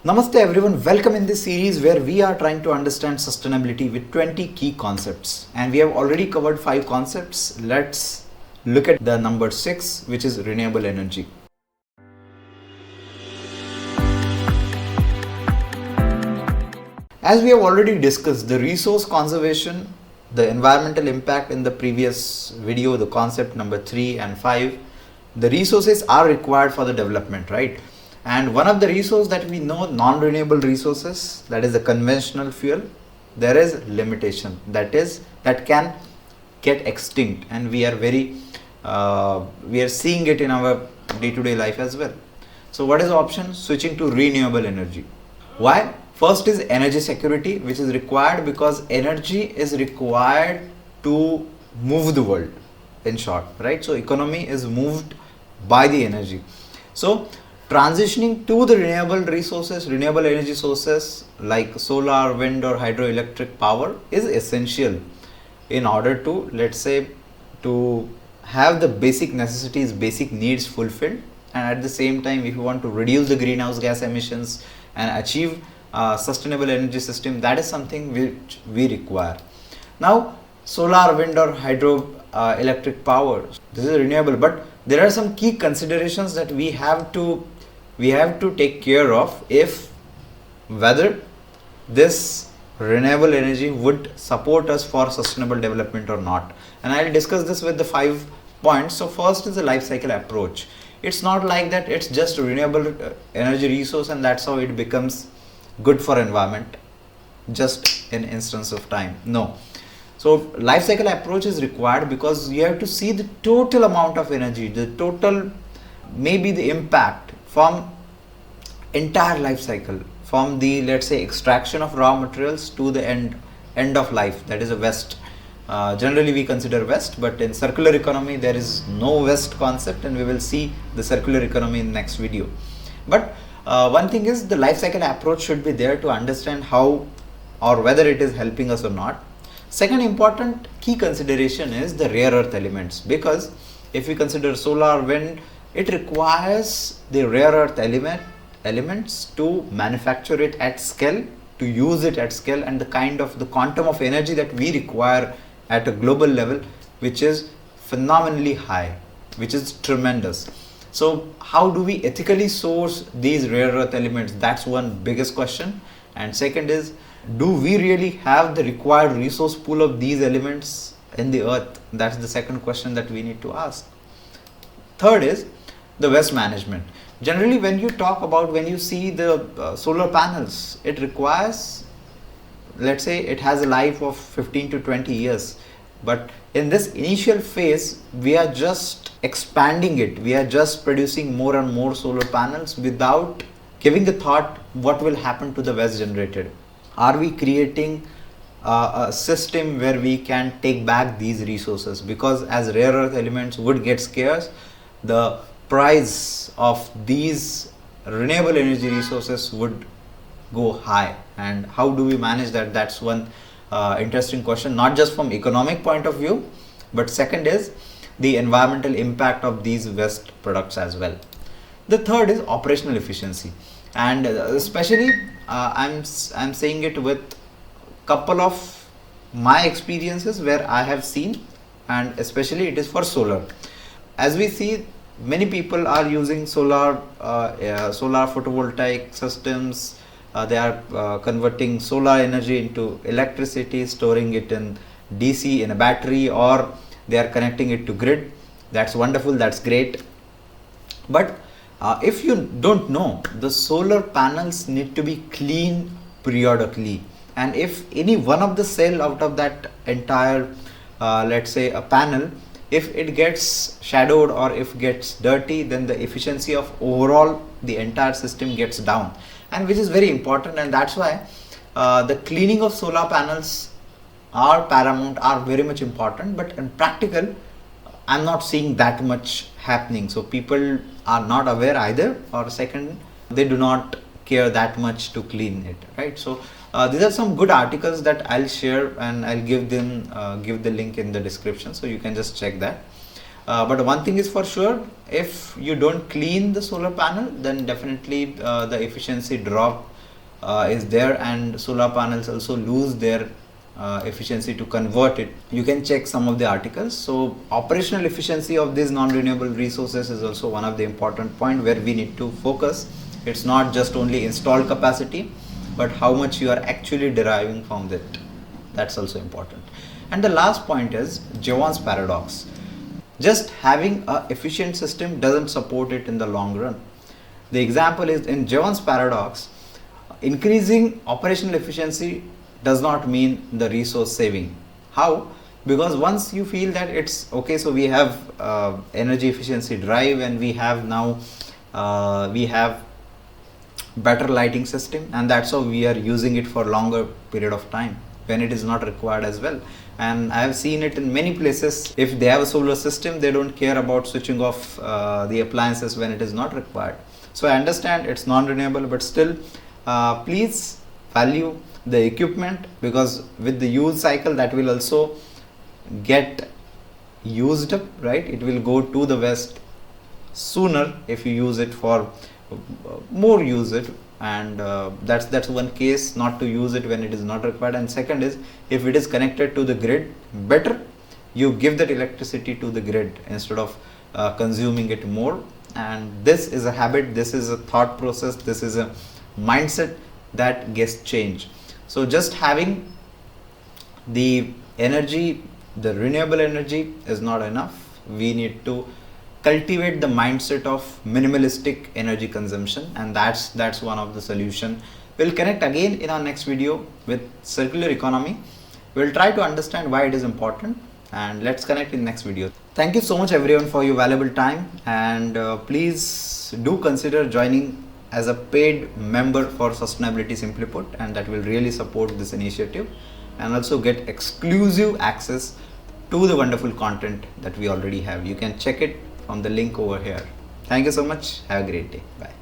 Namaste everyone, welcome in this series where we are trying to understand sustainability with 20 key concepts, and we have already covered 5 concepts. Let's look at the number 6, which is renewable energy. As we have already discussed, the resource conservation, the environmental impact in the previous video, the concept number 3 and 5, the resources are required for the development, right? And one of the resources that we know, non-renewable resources, that is the conventional fuel, there is limitation, that can get extinct, and we are seeing it in our day-to-day life as well. So what is the option? Switching to renewable energy. Why? First is energy security, which is required because energy is required to move the world, in short, right? So economy is moved by the energy. So transitioning to the renewable energy sources like solar, wind or hydroelectric power is essential in order to, let's say, to have the basic necessities, basic needs fulfilled, and at the same time, if you want to reduce the greenhouse gas emissions and achieve sustainable energy system, that is something which we require. Now, solar, wind or hydro electric power, this is renewable, but there are some key considerations that we have to take care of if whether this renewable energy would support us for sustainable development or not. And I'll discuss this with the 5 points. So first is the life cycle approach. It's not like that it's just a renewable energy resource and that's how it becomes good for environment just in instance of time. No. So life cycle approach is required because you have to see the total amount of energy, the total, maybe the impact from entire life cycle, from the, let's say, extraction of raw materials to the end of life, that is a waste. Generally we consider waste, but in circular economy there is no waste concept, and we will see the circular economy in next video. But one thing is the life cycle approach should be there to understand how or whether it is helping us or not. Second important key consideration is the rare earth elements, because if we consider solar, wind, it requires the rare earth elements to manufacture it at scale, to use it at scale, and the quantum of energy that we require at a global level, which is phenomenally high, which is tremendous. So how do we ethically source these rare earth elements? That's one biggest question. And second is, do we really have the required resource pool of these elements in the earth? That's the second question that we need to ask. Third is the waste management. Generally when you see the solar panels, it requires, let's say, it has a life of 15 to 20 years, but in this initial phase we are just expanding it, we are just producing more and more solar panels without giving the thought what will happen to the waste generated. Are we creating a system where we can take back these resources? Because as rare earth elements would get scarce, the price of these renewable energy resources would go high. And how do we manage that? That's one interesting question, not just from economic point of view, but second is the environmental impact of these waste products as well. The third is operational efficiency, and especially I'm saying it with couple of my experiences where I have seen, and especially it is for solar. As we see, many people are using solar photovoltaic systems. They are converting solar energy into electricity, storing it in DC in a battery, or they are connecting it to grid. That's wonderful, that's great. But if you don't know, the solar panels need to be cleaned periodically, and if any one of the cell out of that entire let's say a panel, if it gets shadowed or if gets dirty, then the efficiency of overall the entire system gets down, and which is very important. And that's why the cleaning of solar panels are paramount, are very much important. But in practical, I'm not seeing that much happening. So people are not aware either, or second, they do not care that much to clean it, right? So these are some good articles that I'll share, and I'll give the link in the description, so you can just check that. But one thing is for sure, if you don't clean the solar panel, then definitely the efficiency drop is there, and solar panels also lose their efficiency to convert it. You can check some of the articles. So operational efficiency of these non-renewable resources is also one of the important point where we need to focus. It's not just only installed capacity, but how much you are actually deriving from that. That's also important. And the last point is Jevons paradox. Just having a efficient system doesn't support it in the long run. The example is in Jevons paradox, increasing operational efficiency does not mean the resource saving. How? Because once you feel that it's okay, so we have energy efficiency drive, and we have now we have better lighting system, and that's how we are using it for longer period of time when it is not required as well. And I have seen it in many places. If they have a solar system, they don't care about switching off the appliances when it is not required. So I understand it's non-renewable, but still please value the equipment, because with the use cycle that will also get used up, right? It will go to the waste sooner if you use it for more use it, and that's one case not to use it when it is not required. And second is, if it is connected to the grid, better you give that electricity to the grid instead of consuming it more. And this is a habit, this is a thought process, this is a mindset that gets changed. So just having the energy, the renewable energy is not enough. We need to cultivate the mindset of minimalistic energy consumption, and that's one of the solution. We'll connect again in our next video with circular economy. We'll try to understand why it is important, and let's connect in next video. Thank you so much everyone for your valuable time, and please do consider joining as a paid member for Sustainability Simply Put, and that will really support this initiative and also get exclusive access to the wonderful content that we already have. You can check it from the link over here. Thank you so much. Have a great day. Bye.